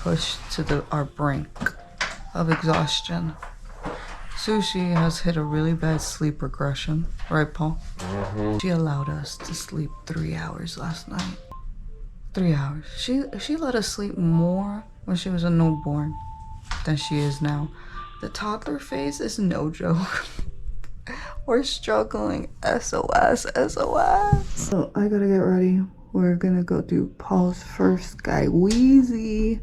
pushed to our brink of exhaustion. Sushi has hit a really bad sleep regression, right, Paul? Mm-hmm. She allowed us to sleep 3 hours last night. 3 hours. She let us sleep more when she was a newborn than she is now. The toddler phase is no joke. We're struggling. SOS, SOS. So I gotta get ready. We're gonna go do Paul's first Skyrizi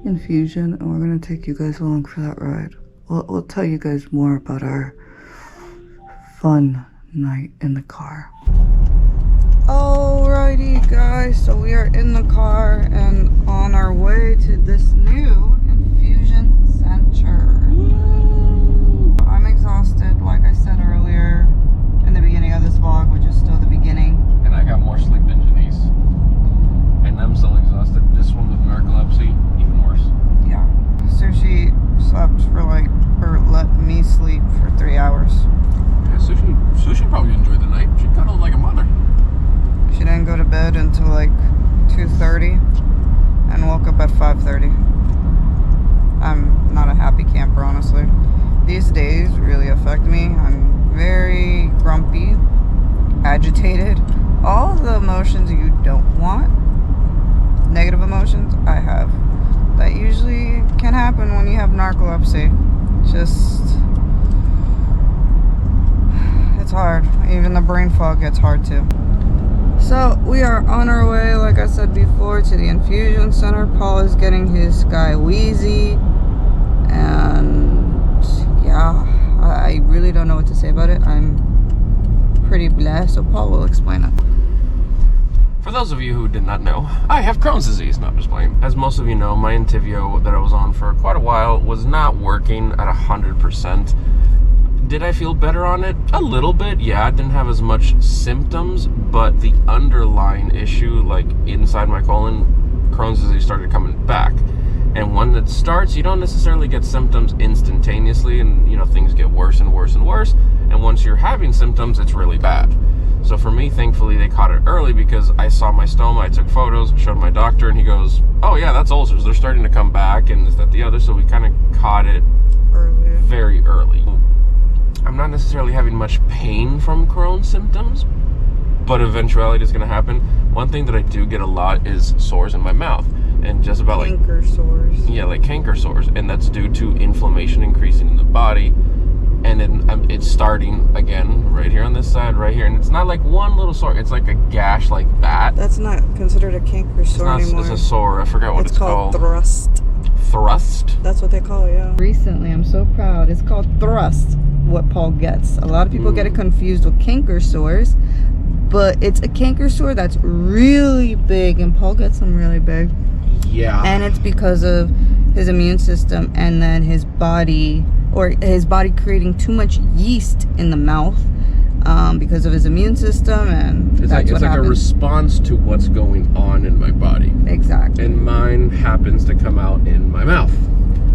infusion, and we're gonna take you guys along for that ride. We'll tell you guys more about our fun night in the car. Alrighty guys, so we are in the car and on our way to this new infusion center. I'm exhausted, like I said earlier in the beginning of this vlog, which is still the beginning. And I got more sleep than Janice. And I'm still exhausted. This one with narcolepsy, even worse. Yeah. So she slept for or let me sleep for 3 hours. Yeah, Sushi probably enjoyed the night. She cuddled like a mother. She didn't go to bed until 2:30 and woke up at 5:30. I'm not a happy camper, honestly. These days really affect me. I'm very grumpy, agitated, all the emotions you don't want. Negative emotions I have. That usually can happen when you have narcolepsy. It's hard. Even the brain fog gets hard too. So we are on our way, like I said before, to the infusion center. Paul is getting his Skyrizi, and yeah, I really don't know what to say about it. I'm pretty blessed, so Paul will explain it. For those of you who did not know, I have Crohn's disease. No, I'm just playing. As most of you know, my Intivio that I was on for quite a while was not working at 100%. Did I feel better on it? A little bit, yeah. I didn't have as much symptoms, but the underlying issue, inside my colon, Crohn's disease started coming back. And when it starts, you don't necessarily get symptoms instantaneously, and things get worse and worse and worse. And once you're having symptoms, it's really bad. So for me, thankfully, they caught it early because I saw my stoma, I took photos, showed my doctor, and he goes, oh yeah, that's ulcers. They're starting to come back, and this, that, the other. So we kind of caught it very early. I'm not necessarily having much pain from Crohn's symptoms, but eventuality is going to happen. One thing that I do get a lot is sores in my mouth, and just about canker sores. Yeah, canker sores, and that's due to inflammation increasing in the body. And then it's starting again right here on this side, right here, and it's not like one little sore. It's like a gash like that. That's not considered a canker sore anymore. It's a sore. I forgot what it's called. Thrust. Thrust? That's what they call it, yeah. Recently, I'm so proud. It's called thrust, what Paul gets. A lot of people get it confused with canker sores, but it's a canker sore that's really big, and Paul gets them really big. Yeah. And it's because of his immune system, and then his body creating too much yeast in the mouth because of his immune system, and it's like a response to what's going on in my body. Exactly. And mine happens to come out in my mouth.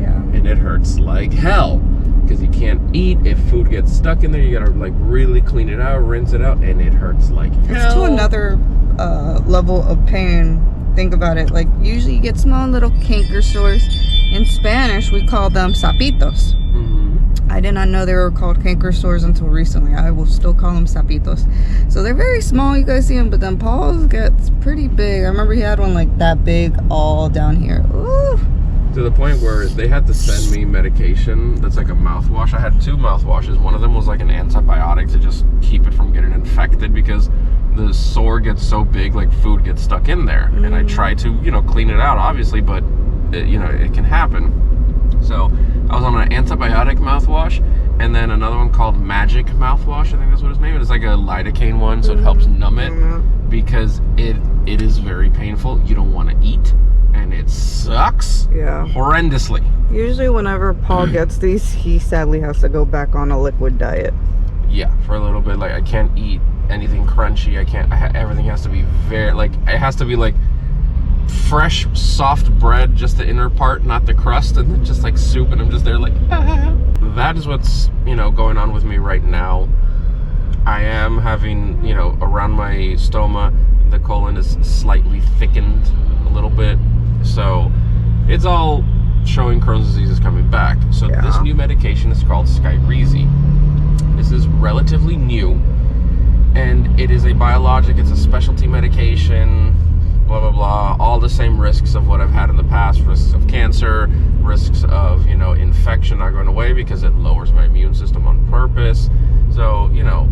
Yeah. And it hurts like hell because you can't eat. If food gets stuck in there, you gotta really clean it out, rinse it out, and it hurts like hell. It's to another level of pain. Think about it. Usually you get small little canker sores. In Spanish, we call them sapitos. I did not know they were called canker sores until recently. I will still call them sapitos. So they're very small, you guys see them, but then Paul's gets pretty big. I remember he had one that big all down here. Ooh. To the point where they had to send me medication that's like a mouthwash. I had 2 mouthwashes. One of them was like an antibiotic to just keep it from getting infected because the sore gets so big, food gets stuck in there. And I try to, clean it out, obviously, but, it can happen. So I was on an antibiotic mouthwash, and then another one called Magic mouthwash. I think that's what it's named. It's like a lidocaine one, so it helps numb it because it is very painful. You don't want to eat, and it sucks. Yeah. Horrendously. Usually whenever Paul gets these, he sadly has to go back on a liquid diet. Yeah, for a little bit. I can't eat anything crunchy. I can't. Everything has to be very it has to be fresh, soft bread, just the inner part, not the crust, and then just soup, and I'm just there ah. That is what's, going on with me right now. I am having, around my stoma, the colon is slightly thickened a little bit, so it's all showing Crohn's disease is coming back. So this new medication is called Skyrizi. This is relatively new, and it is a biologic. It's a specialty medication, blah, blah, blah. All the same risks of what I've had in the past, risks of cancer, risks of, you know, infection not going away because it lowers my immune system on purpose. So, you know,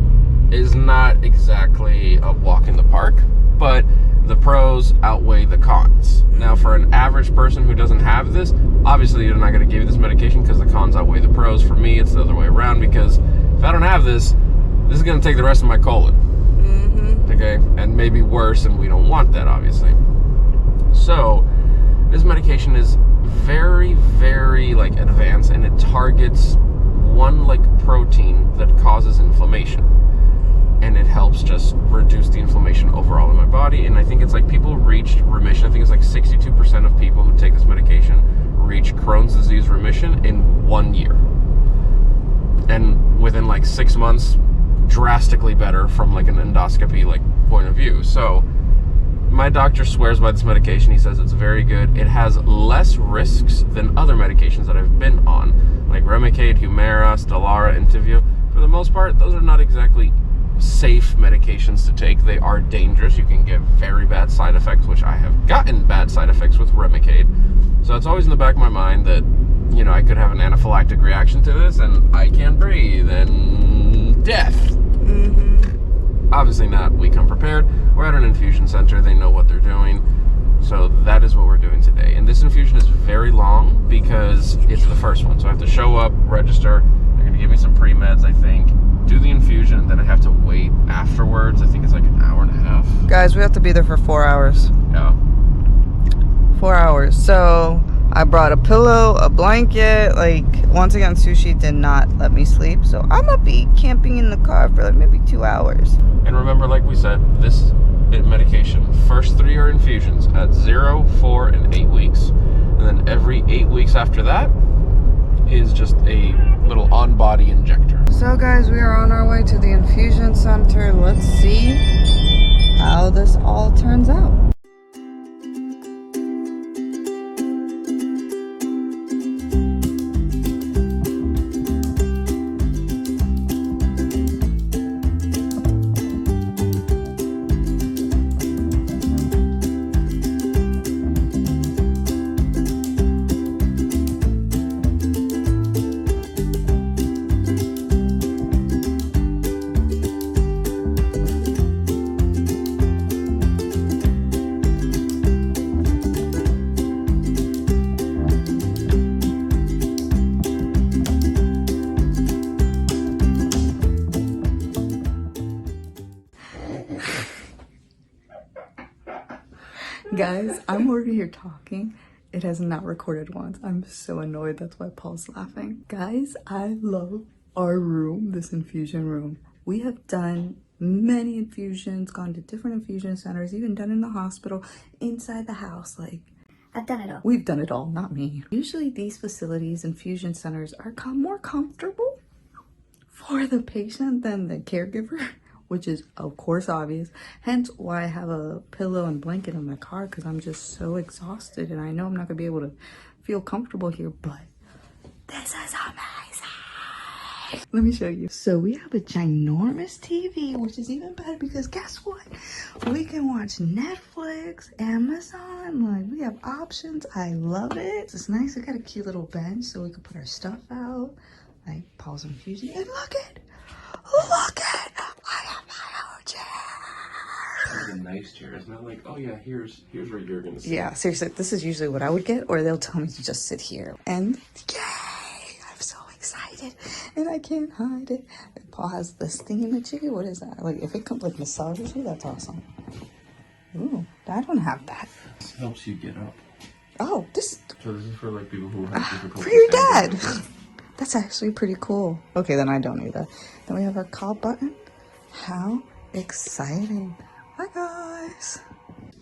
is not exactly a walk in the park, but the pros outweigh the cons. Now, for an average person who doesn't have this, obviously they're not going to give you this medication because the cons outweigh the pros. For me, it's the other way around, because if I don't have this is going to take the rest of my colon. Okay, and maybe worse, and we don't want that, obviously. So this medication is very, very like advanced, and it targets one like protein that causes inflammation, and it helps just reduce the inflammation overall in my body. And I think it's like people reached remission. I think it's like 62% of people who take this medication reach Crohn's disease remission in 1 year, and within like 6 months, drastically better from like an endoscopy like point of view. So my doctor swears by this medication. He says it's very good. It has less risks than other medications that I've been on, like Remicade, Humira, Stelara, Infusion. For the most part, those are not exactly safe medications to take. They are dangerous. You can get very bad side effects, which I have gotten bad side effects with Remicade. So it's always in the back of my mind that, you know, I could have an anaphylactic reaction to this and I can't breathe and death. Obviously not. We come prepared. We're at an infusion center. They know what they're doing. So that is what we're doing today. And this infusion is very long because it's the first one. So I have to show up, register. They're going to give me some pre-meds, I think, do the infusion, and then I have to wait afterwards. I think it's like an hour and a half. Guys, we have to be there for 4 hours. Yeah. 4 hours. So I brought a pillow, a blanket. Like, once again, Sushi did not let me sleep. So I'm going to be camping in the car for like maybe 2 hours. And remember, like we said, this medication, first 3 are infusions at 0, 4, and 8 weeks. And then every 8 weeks after that is just a little on-body injector. So guys, we are on our way to the infusion center. Let's see how this all turns out. Guys, I'm over here talking. It has not recorded once. I'm so annoyed. That's why Paul's laughing. Guys, I love our room, this infusion room. We have done many infusions, gone to different infusion centers, even done in the hospital, inside the house. Like, I've done it all. we've done it all, not me. Usually these facilities, infusion centers, are more comfortable for the patient than the caregiver, which is of course obvious. Hence why I have a pillow and blanket in my car, because I'm just so exhausted and I know I'm not gonna be able to feel comfortable here, but this is amazing. Let me show you. So we have a ginormous TV, which is even better because guess what? We can watch Netflix, Amazon, like we have options. I love it. It's nice. We got a cute little bench so we can put our stuff out, like Paul's infusion. And look at, I have my own chair. It's a nice chair. It's not like, oh yeah, here's where you're gonna sit. Yeah, seriously, this is usually what I would get, or they'll tell me to just sit here. And yay! I'm so excited, and I can't hide it. And Paul has this thingamajiggy. What is that? Like, if it comes like massages you, that's awesome. Ooh, I don't have that. This helps you get up. Oh, this So this is for like people who have difficulty. for your standing dad. up. That's actually pretty cool. Okay, then I don't need that. Then we have our call button. How exciting. Hi, guys.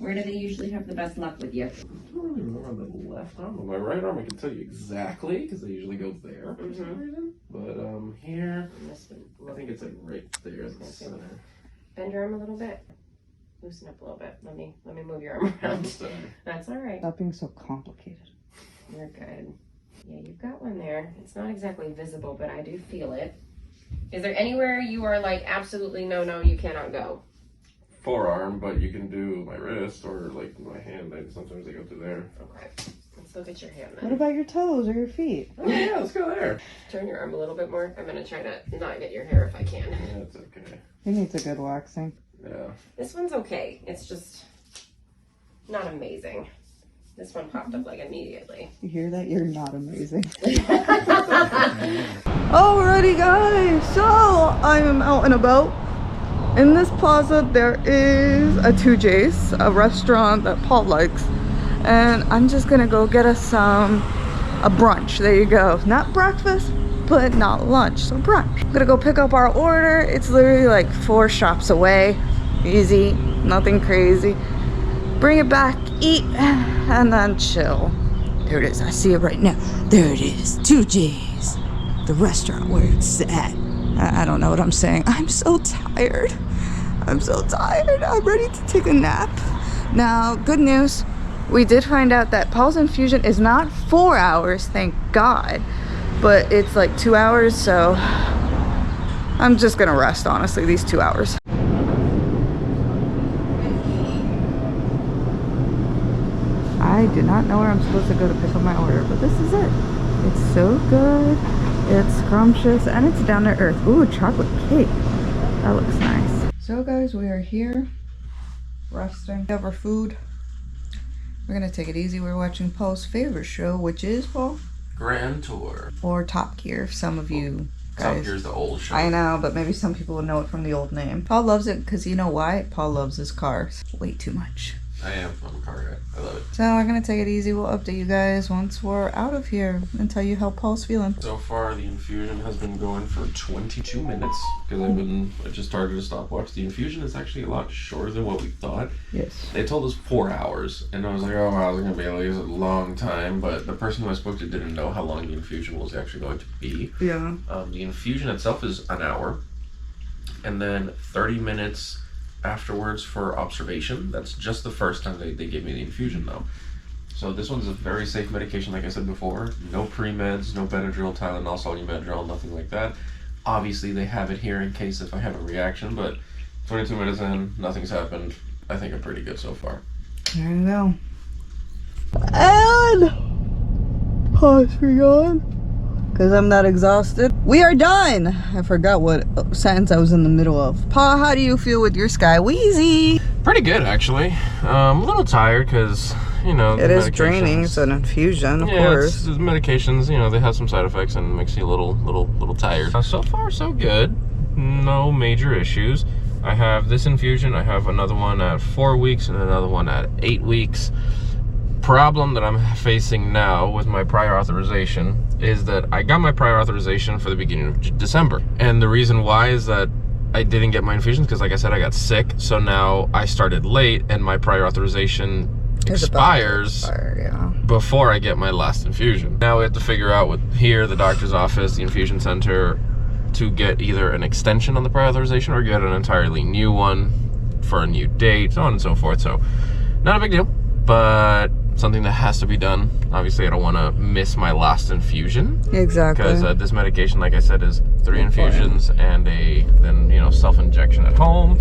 Where do they usually have the best luck with you? I don't really remember on the left arm. On my right arm, I can tell you exactly because they usually go there for some reason. But here, I think it's like right there in the center. Bend your arm a little bit. Loosen up a little bit. Let me move your arm around. That's all right. Stop being so complicated. You're good. Yeah, you've got one there. It's not exactly visible, but I do feel it. Is there anywhere you are like absolutely no, you cannot go? Forearm, but you can do my wrist or like my hand. Sometimes they go through there. Okay. Let's look at your hand then. What about your toes or your feet? Oh yeah, let's go there. Turn your arm a little bit more. I'm gonna try to not get your hair if I can. Yeah, it's okay. He needs a good waxing. Yeah. This one's okay. It's just not amazing. This one popped up like immediately. You hear that? You're not amazing. Alrighty guys, so I am out and about. In this plaza there is a 2J's, a restaurant that Paul likes. And I'm just gonna go get us a brunch. There you go. Not breakfast, but not lunch, so brunch. I'm gonna go pick up our order. It's literally like 4 shops away. Easy, nothing crazy. Bring it back, eat, and then chill. There it is, I see it right now. There it is, 2J's. The restaurant where it's at. I don't know what I'm saying. I'm so tired. I'm so tired. I'm ready to take a nap. Now, good news. We did find out that Paul's infusion is not 4 hours, thank God. But it's like 2 hours, so I'm just gonna rest, honestly, these 2 hours. I do not know where I'm supposed to go to pick up my order, but this is it. It's so good. It's scrumptious and it's down to earth. Ooh, chocolate cake. That looks nice. So guys, we are here resting. We have our food. We're gonna take it easy. We're watching Paul's favorite show, which is, Paul? Grand Tour. Or Top Gear, if some of you guys. Top Gear's the old show. I know, but maybe some people will know it from the old name. Paul loves it because you know why? Paul loves his cars way too much. I'm a car guy. I love it. So we're gonna take it easy. We'll update you guys once we're out of here and tell you how Paul's feeling. So far, the infusion has been going for 22 minutes because I just started a stopwatch. The infusion is actually a lot shorter than what we thought. Yes. They told us 4 hours, and I was like, oh wow, it's gonna be at least a long time. But the person who I spoke to didn't know how long the infusion was actually going to be. Yeah. The infusion itself is an hour, and then 30 minutes afterwards for observation. That's just the first time they gave me the infusion though. So this one's a very safe medication, like I said before. No pre-meds, no Benadryl, Tylenol, Solu-Medrol, nothing like that. Obviously they have it here in case if I have a reaction, but 22 minutes in, nothing's happened. I think I'm pretty good so far. There you go. And pause for yawn because I'm not exhausted. We are done. I forgot what sentence I was in the middle of. Pa, how do you feel with your Skyrizi? Pretty good, actually. I'm a little tired because, you know, it is draining. It's an infusion, of course. The medications, you know, they have some side effects and it makes you a little tired. So far, so good. No major issues. I have this infusion. I have another one at 4 weeks and another one at 8 weeks. Problem that I'm facing now with my prior authorization is that I got my prior authorization for the beginning of December. And the reason why is that I didn't get my infusions because, like I said, I got sick. So now I started late and my prior authorization expires before I get my last infusion. Now we have to figure out with here, the doctor's office, the infusion center, to get either an extension on the prior authorization or get an entirely new one for a new date, so on and so forth. So not a big deal, but something that has to be done. Obviously, I don't want to miss my last infusion. Exactly. Because this medication, like I said, is 3 infusions and then self-injection at home.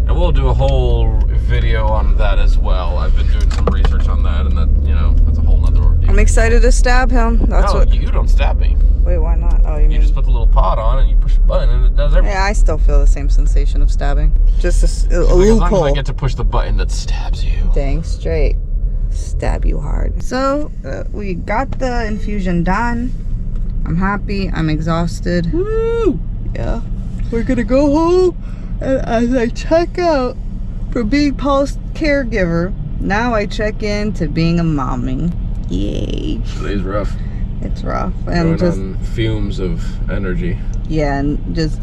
And we'll do a whole video on that as well. I've been doing some research on that, and that's a whole nother ordeal. I'm excited to stab him. That's no, you don't stab me. Wait, why not? Oh, you mean just put the little pod on and you push a button and it does everything. Yeah, I still feel the same sensation of stabbing. Just a As loophole. long as I get to push the button that stabs you. Dang straight. Stab you hard. So we got the infusion done. I'm happy. I'm exhausted. Woo! Yeah. We're gonna go home, and as I check out from being Paul's caregiver, now I check in to being a mommy. Yay. Today's rough. It's rough. And Going just on fumes of energy. yeah, and just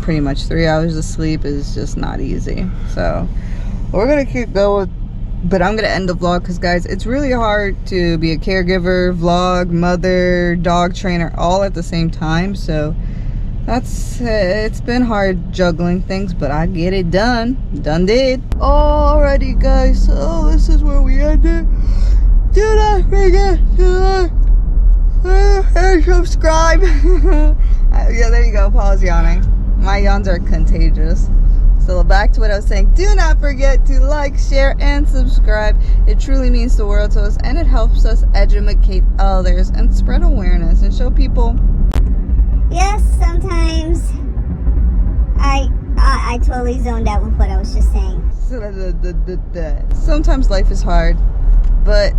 pretty much 3 hours of sleep is just not easy. So we're gonna keep going. But I'm gonna end the vlog because, guys, it's really hard to be a caregiver, vlog, mother, dog trainer, all at the same time. So it's been hard juggling things, but I get it done. Done did. Alrighty, guys. So this is where we ended. Do not forget to like, And subscribe. Yeah, there you go. Paul's yawning. My yawns are contagious. So back to what I was saying. Do not forget to like, share, and subscribe. It truly means the world to us, and it helps us educate others and spread awareness and show people. Yes, sometimes I totally zoned out with what I was just saying. Sometimes life is hard, but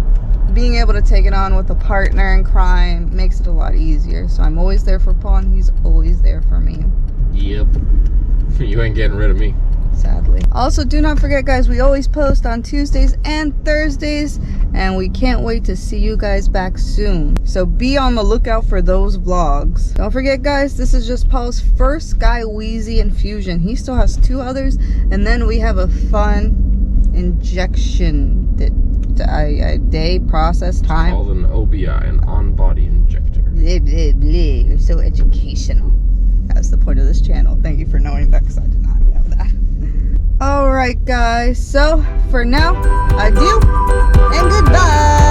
being able to take it on with a partner in crime makes it a lot easier. So I'm always there for Paul, and he's always there for me. Yep. You ain't getting rid of me. Sadly. Also, do not forget, guys, we always post on Tuesdays and Thursdays, and we can't wait to see you guys back soon. So be on the lookout for those vlogs. Don't forget, guys, this is just Paul's first Skyrizi infusion. He still has 2 others, and then we have a fun injection day process time. It's called an OBI, an on-body injector. Blah, blah, blah. You're so educational. That's the point of this channel. Thank you for knowing that, because I did not know that. Alright, guys. So, for now, adieu and goodbye.